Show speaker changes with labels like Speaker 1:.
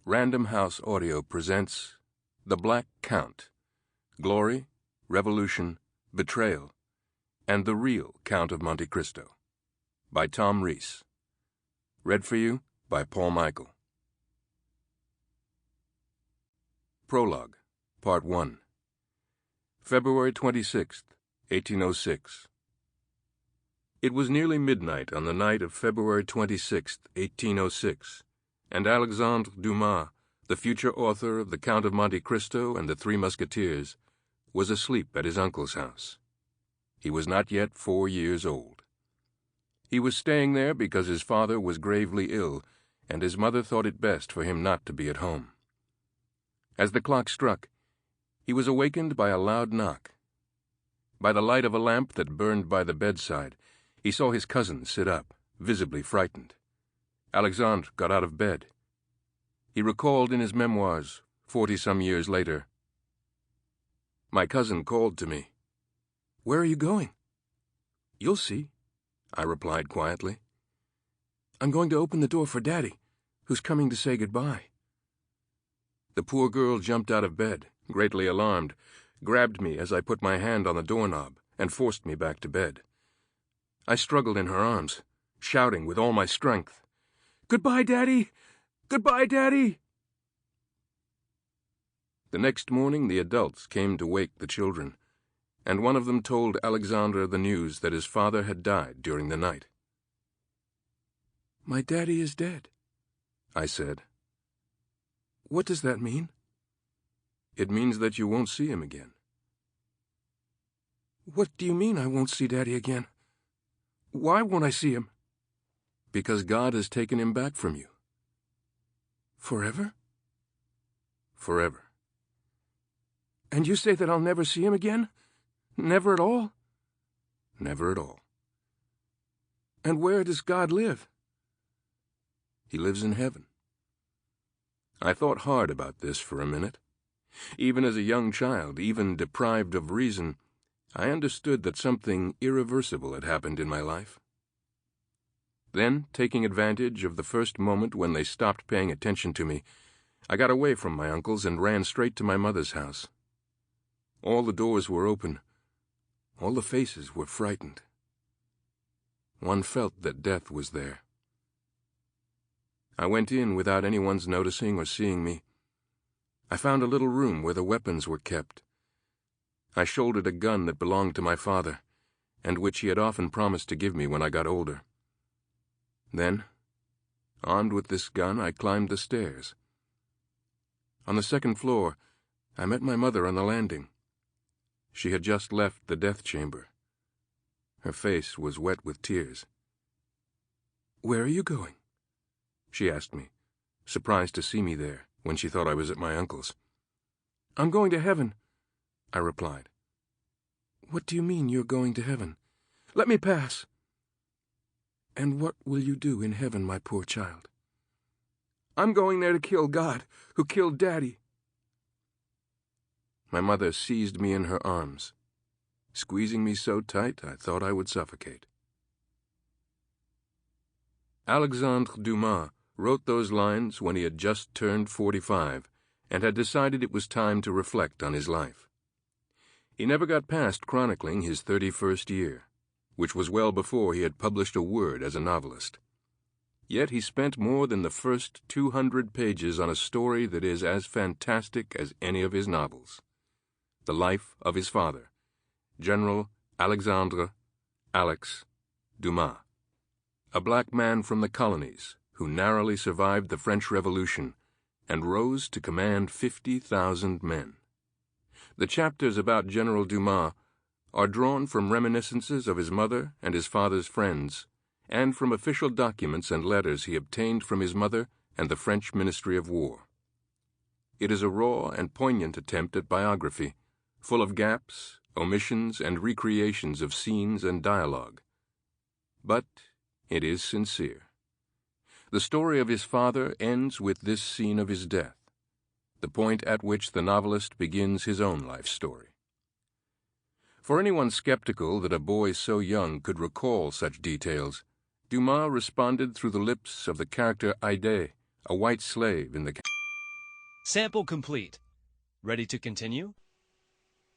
Speaker 1: Random House Audio presents The Black Count, Glory, Revolution, Betrayal, and the Real Count of Monte Cristo, by Tom Reiss. Read for you by Paul Michael. Prologue, Part 1. February 26th, 1806. It was nearly midnight on the night of February 26th, 1806, and Alexandre Dumas, the future author of the Count of Monte Cristo and the Three Musketeers, was asleep at his uncle's house. He was not yet 4 years old. He was staying there because his father was gravely ill, and his mother thought it best for him not to be at home. As the clock struck, he was awakened by a loud knock. By the light of a lamp that burned by the bedside, he saw his cousin sit up, visibly frightened. Alexandre got out of bed. He recalled in his memoirs, 40-some years later, "My cousin called to me. 'Where are you going?' 'You'll see,' I replied quietly. 'I'm going to open the door for Daddy, who's coming to say goodbye.' The poor girl jumped out of bed, greatly alarmed, grabbed me as I put my hand on the doorknob, and forced me back to bed. I struggled in her arms, shouting with all my strength, 'Goodbye, Daddy! Goodbye, Daddy!' The next morning the adults came to wake the children, and one of them told Alexandre the news that his father had died during the night. 'My daddy is dead,' I said. 'What does that mean?' 'It means that you won't see him again.' 'What do you mean I won't see Daddy again? Why won't I see him?' 'Because God has taken him back from you.' 'Forever?' 'Forever.' 'And you say that I'll never see him again? Never at all?' 'Never at all.' 'And where does God live?' 'He lives in heaven.' I thought hard about this for a minute. Even as a young child, even deprived of reason, I understood that something irreversible had happened in my life. Then, taking advantage of the first moment when they stopped paying attention to me, I got away from my uncles and ran straight to my mother's house. All the doors were open. All the faces were frightened. One felt that death was there. I went in without anyone's noticing or seeing me. I found a little room where the weapons were kept. I shouldered a gun that belonged to my father, and which he had often promised to give me when I got older. Then, armed with this gun, I climbed the stairs. On the second floor, I met my mother on the landing. She had just left the death chamber. Her face was wet with tears. 'Where are you going?' she asked me, surprised to see me there when she thought I was at my uncle's. 'I'm going to heaven,' I replied. 'What do you mean you're going to heaven? Let me pass.' 'And what will you do in heaven, my poor child?' 'I'm going there to kill God, who killed Daddy.' My mother seized me in her arms, squeezing me so tight I thought I would suffocate. Alexandre Dumas wrote those lines when he had just turned 45 and had decided it was time to reflect on his life. He never got past chronicling his 31st year, which was well before he had published a word as a novelist. Yet he spent more than the first 200 pages on a story that is as fantastic as any of his novels. The life of his father, General Alexandre Alex Dumas, a black man from the colonies who narrowly survived the French Revolution and rose to command 50,000 men. The chapters about General Dumas are drawn from reminiscences of his mother and his father's friends, and from official documents and letters he obtained from his mother and the French Ministry of War. It is a raw and poignant attempt at biography, full of gaps, omissions, and recreations of scenes and dialogue. But it is sincere. The story of his father ends with this scene of his death, the point at which the novelist begins his own life story. For anyone skeptical that a boy so young could recall such details, Dumas responded through the lips of the character Aide, a white slave in the
Speaker 2: Sample complete. Ready to continue?